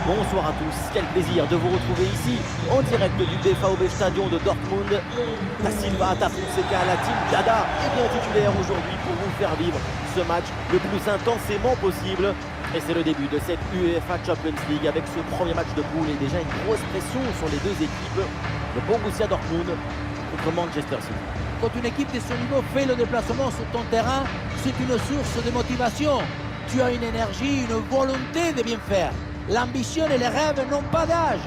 Bonsoir à tous, quel plaisir de vous retrouver ici en direct du BVB Stadion de Dortmund. Da Silva, Da Fonseca, la team Dada est bien titulaire aujourd'hui pour vous faire vivre ce match le plus intensément possible. Et c'est le début de cette UEFA Champions League avec ce premier match de poule et déjà une grosse pression sur les deux équipes. Le Borussia Dortmund contre Manchester City. Quand une équipe de ce niveau fait le déplacement sur ton terrain, c'est une source de motivation. Tu as une énergie, une volonté de bien faire. L'ambition et les rêves n'ont pas d'âge.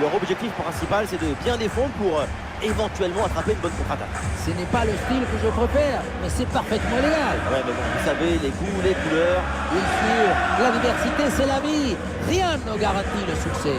Leur objectif principal, c'est de bien défendre pour éventuellement attraper une bonne contre-attaque. Ce n'est pas le style que je préfère, mais c'est parfaitement légal. Ouais, mais bon, vous savez, les goûts, les couleurs. Bien sûr, la diversité, c'est la vie. Rien ne garantit le succès.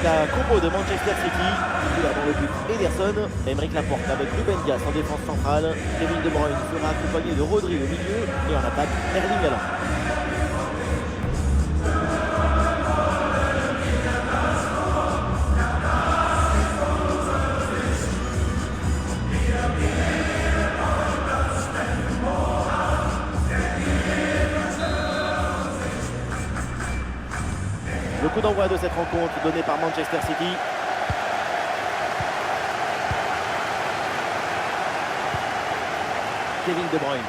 La combo de Manchester City, là dans le but Ederson, Aymeric Laporte avec Ruben Dias en défense centrale, Kevin De Bruyne sera accompagné de Rodri au milieu et en attaque Erling Haaland. Le coup d'envoi de cette rencontre donné par Manchester City. Kevin De Bruyne.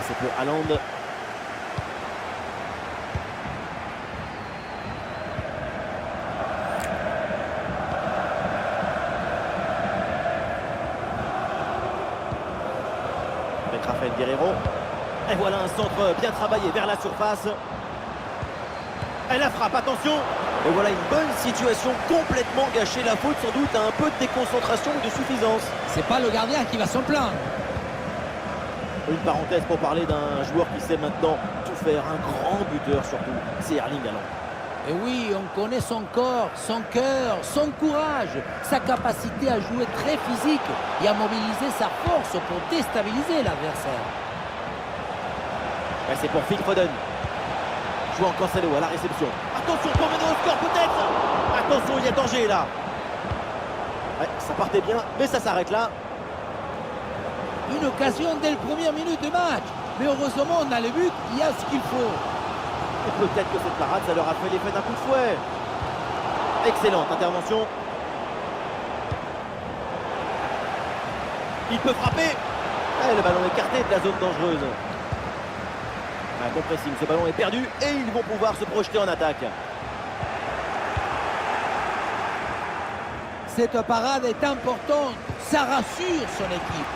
C'est pour Haaland. Avec Rafael Guerreiro. Et voilà un centre bien travaillé vers la surface. Et la frappe, attention! Et voilà une bonne situation complètement gâchée. La faute sans doute à un peu de déconcentration ou de suffisance. C'est pas le gardien qui va s'en plaindre. Une parenthèse pour parler d'un joueur qui sait maintenant tout faire, un grand buteur surtout, c'est Erling Haaland. Et oui, on connaît son corps, son cœur, son courage, sa capacité à jouer très physique et à mobiliser sa force pour déstabiliser l'adversaire. C'est pour Phil Foden. En Cancelo à la réception. Attention pour mener au score peut-être. Attention, il y a danger là. Ouais, ça partait bien, mais ça s'arrête là. Une occasion dès le première minute de match. Mais heureusement, on a le but, il y a ce qu'il faut. Et peut-être que cette parade, ça leur a fait l'effet d'un coup de fouet. Excellente intervention. Il peut frapper. Et le ballon écarté de la zone dangereuse. Un bon pressing, ce ballon est perdu et ils vont pouvoir se projeter en attaque. Cette parade est importante, ça rassure son équipe.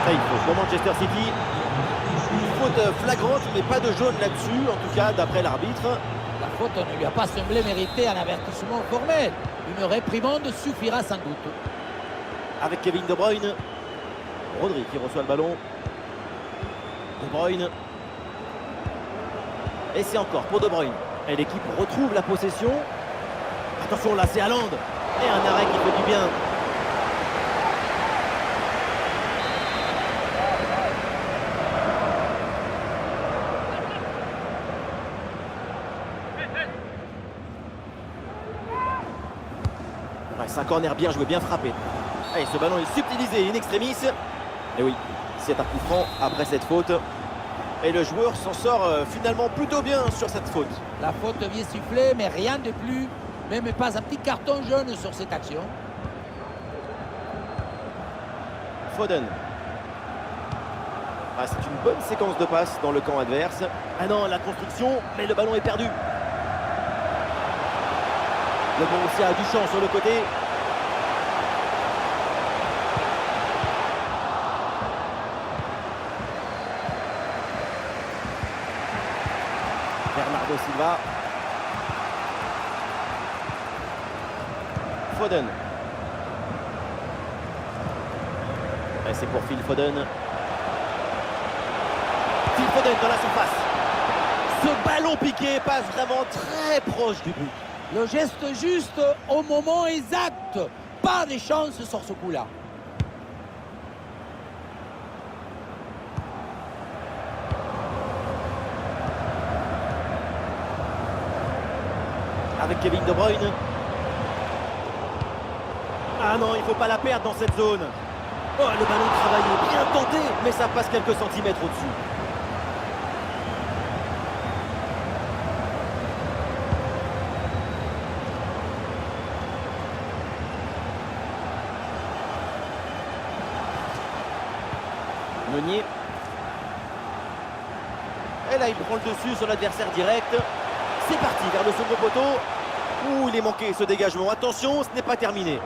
Et il faut pour Manchester City. Une faute flagrante, mais pas de jaune là-dessus, en tout cas d'après l'arbitre. La faute ne lui a pas semblé mériter un avertissement formel. Une réprimande suffira sans doute. Avec Kevin De Bruyne. Rodri qui reçoit le ballon. De Bruyne. Et c'est encore pour De Bruyne. Et l'équipe retrouve la possession. Attention là, c'est Haaland. Et un arrêt qui fait du bien. Ouais, c'est un corner bien joué, bien frappé. Allez, ce ballon est subtilisé in extremis. Et oui, c'est un coup franc après cette faute. Et le joueur s'en sort finalement plutôt bien sur cette faute. La faute vient siffler, mais rien de plus. Même pas un petit carton jaune sur cette action. Foden. Ah, c'est une bonne séquence de passes dans le camp adverse. Ah non, la construction, mais le ballon est perdu. Le Borussia a du champ sur le côté. Bernardo Silva. Foden. Et c'est pour Phil Foden. Phil Foden dans la surface. Ce ballon piqué passe vraiment très proche du but. Le geste juste au moment exact. Pas de chance sur ce coup-là. Avec Kevin De Bruyne. Ah non, il ne faut pas la perdre dans cette zone. Oh, le ballon travaillé, bien tenté, mais ça passe quelques centimètres au-dessus. Meunier. Et là, il prend le dessus sur l'adversaire direct. C'est parti vers le second poteau. Ouh, il est manqué ce dégagement. Attention, ce n'est pas terminé.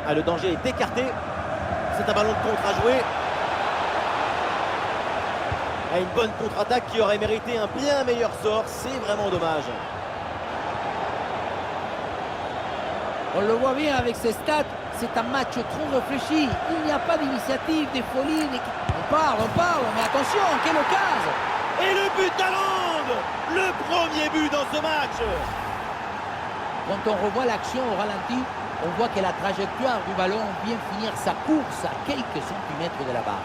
Ah, le danger est écarté. C'est un ballon de contre à jouer. Ah, une bonne contre-attaque qui aurait mérité un bien meilleur sort. C'est vraiment dommage. On le voit bien avec ses stats. C'est un match trop réfléchi. Il n'y a pas d'initiative, de folie. On parle, mais attention, quelle occasion! Et le but d'Haaland! Le premier but dans ce match! Quand on revoit l'action au ralenti, on voit que la trajectoire du ballon vient finir sa course à quelques centimètres de la barre.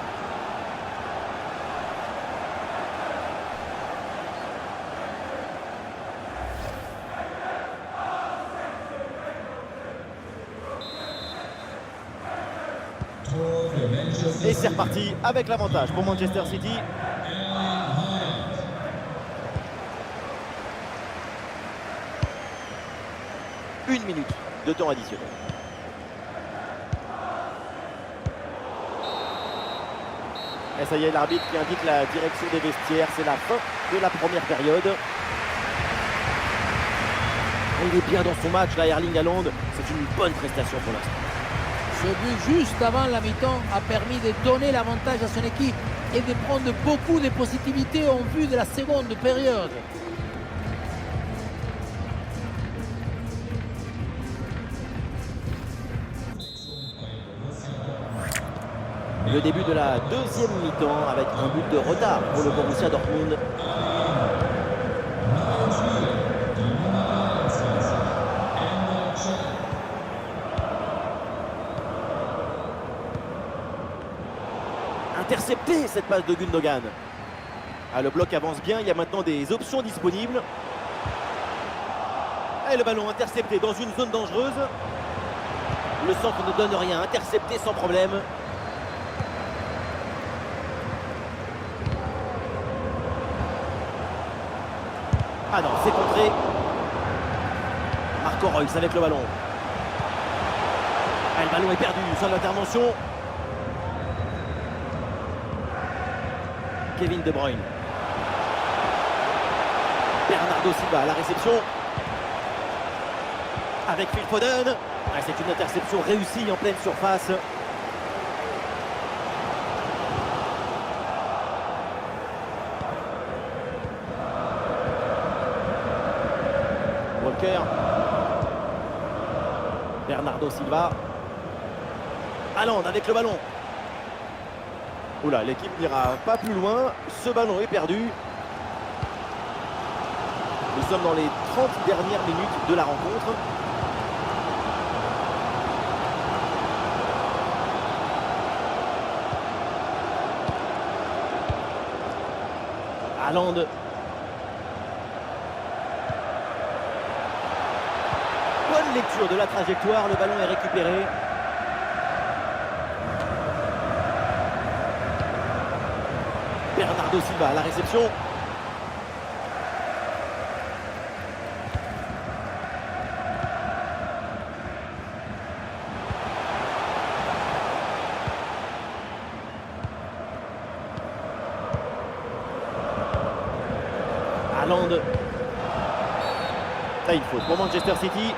Et c'est reparti avec l'avantage pour Manchester City. Une minute de temps additionnel. Et ça y est, l'arbitre qui indique la direction des vestiaires. C'est la fin de la première période. Et il est bien dans son match, là, Erling Haaland. C'est une bonne prestation pour l'instant. Ce but juste avant la mi-temps a permis de donner l'avantage à son équipe et de prendre beaucoup de positivité en vue de la seconde période. Le début de la deuxième mi-temps avec un but de retard pour le Borussia Dortmund. Intercepté cette passe de Gundogan. Ah, le bloc avance bien, il y a maintenant des options disponibles. Et le ballon intercepté dans une zone dangereuse. Le centre ne donne rien, intercepté sans problème. Ah non, c'est contré. Marco Reus avec le ballon. Ah, le ballon est perdu sur l'intervention. Kevin De Bruyne. Bernardo Silva à la réception. Avec Phil Foden. Ah, c'est une interception réussie en pleine surface. Walker. Bernardo Silva. Haaland avec le ballon. Oula, l'équipe n'ira pas plus loin. Ce ballon est perdu. Nous sommes dans les 30 dernières minutes de la rencontre. Haaland. Bonne lecture de la trajectoire. Le ballon est récupéré. Bernardo Silva à la réception. Haaland. Là, une faute pour Manchester City.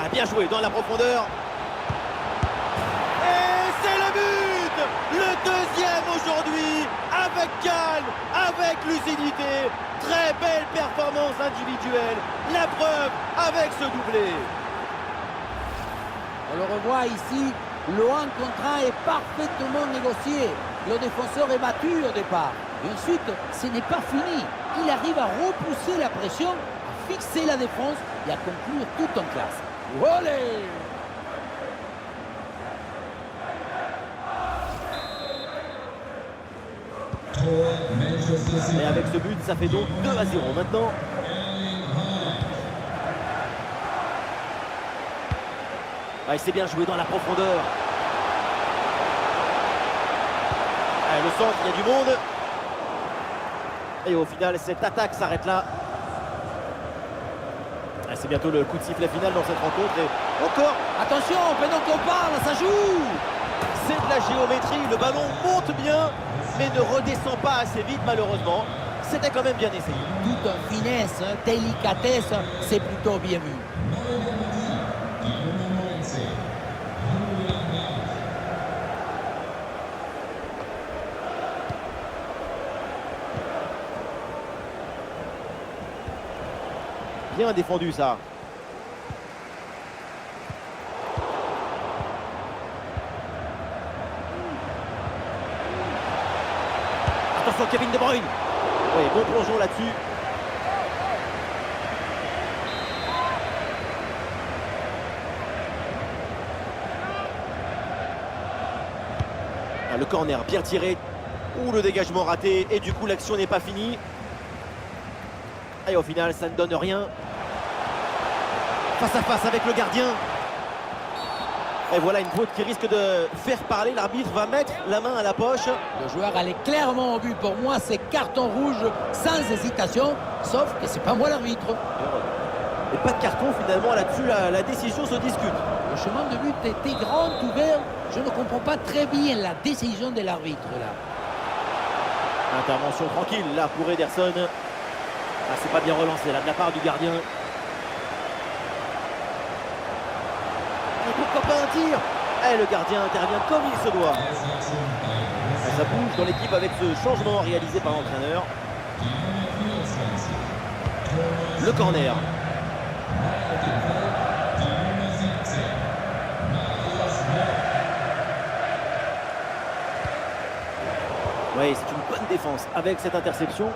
Ah, bien joué dans la profondeur. Et c'est le but! Le deuxième aujourd'hui, avec calme, avec lucidité. Très belle performance individuelle. La preuve avec ce doublé. On le revoit ici, le 1 contre 1 est parfaitement négocié. Le défenseur est battu au départ. Et ensuite, ce n'est pas fini. Il arrive à repousser la pression, à fixer la défense et à conclure tout en classe. Olé! Et avec ce but, ça fait donc 2-0 maintenant. Ah, il s'est bien joué dans la profondeur. Ah, le centre, il y a du monde. Et au final, cette attaque s'arrête là. Ah, c'est bientôt le coup de sifflet final dans cette rencontre. Et encore, Attention, pendant qu'on parle, ça joue! c'est de la géométrie. Le ballon monte bien, mais ne redescend pas assez vite malheureusement. C'était quand même bien essayé. Tout en finesse, délicatesse, c'est plutôt bien vu. Bien défendu ça. Attention Kevin De Bruyne. Oui, bon plongeon là-dessus. Ah, le corner bien tiré. Ouh, le dégagement raté. Et du coup l'action n'est pas finie. Et au final ça ne donne rien. Face à face avec le gardien. Et voilà une faute qui risque de faire parler. L'arbitre va mettre la main à la poche. Le joueur allait clairement au but. Pour moi, c'est carton rouge sans hésitation. Sauf que c'est pas moi l'arbitre. Et pas de carton finalement là-dessus. La décision se discute. Le chemin de but était grand, ouvert. Je ne comprends pas très bien la décision de l'arbitre là. Intervention tranquille là pour Ederson. Ah, c'est pas bien relancé là de la part du gardien. Et pourquoi pas un tir? Et le gardien intervient comme il se doit. Et ça bouge dans l'équipe avec ce changement réalisé par l'entraîneur. Le corner. Oui, c'est une bonne défense avec cette interception.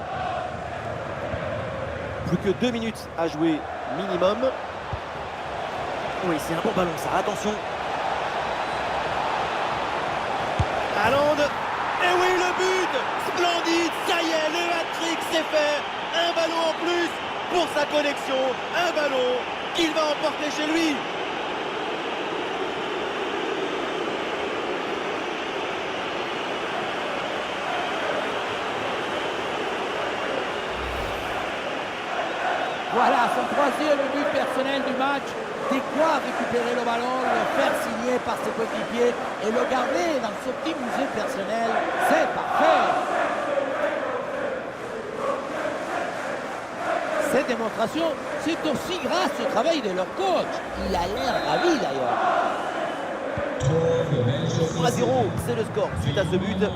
Plus que 2 minutes à jouer minimum. Oui, c'est un bon ballon ça, attention. Haaland. Et oui, le but. Splendide, ça y est, le hat-trick c'est fait. Un ballon en plus pour sa connexion. Un ballon qu'il va emporter chez lui. Voilà son troisième but personnel du match. De quoi récupérer le ballon, le faire signer par ses coéquipiers et le garder dans son petit musée personnel. C'est parfait. Cette démonstration, c'est aussi grâce au travail de leur coach. Il a l'air ravi d'ailleurs. 3-0, c'est le score suite à ce but.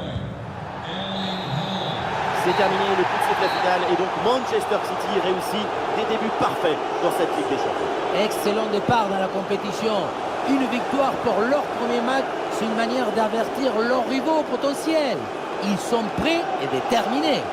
C'est terminé, le coup de sifflet final et donc Manchester City réussit des débuts parfaits dans cette Ligue des Champions. Excellent départ dans la compétition. Une victoire pour leur premier match, c'est une manière d'avertir leurs rivaux potentiels. Ils sont prêts et déterminés.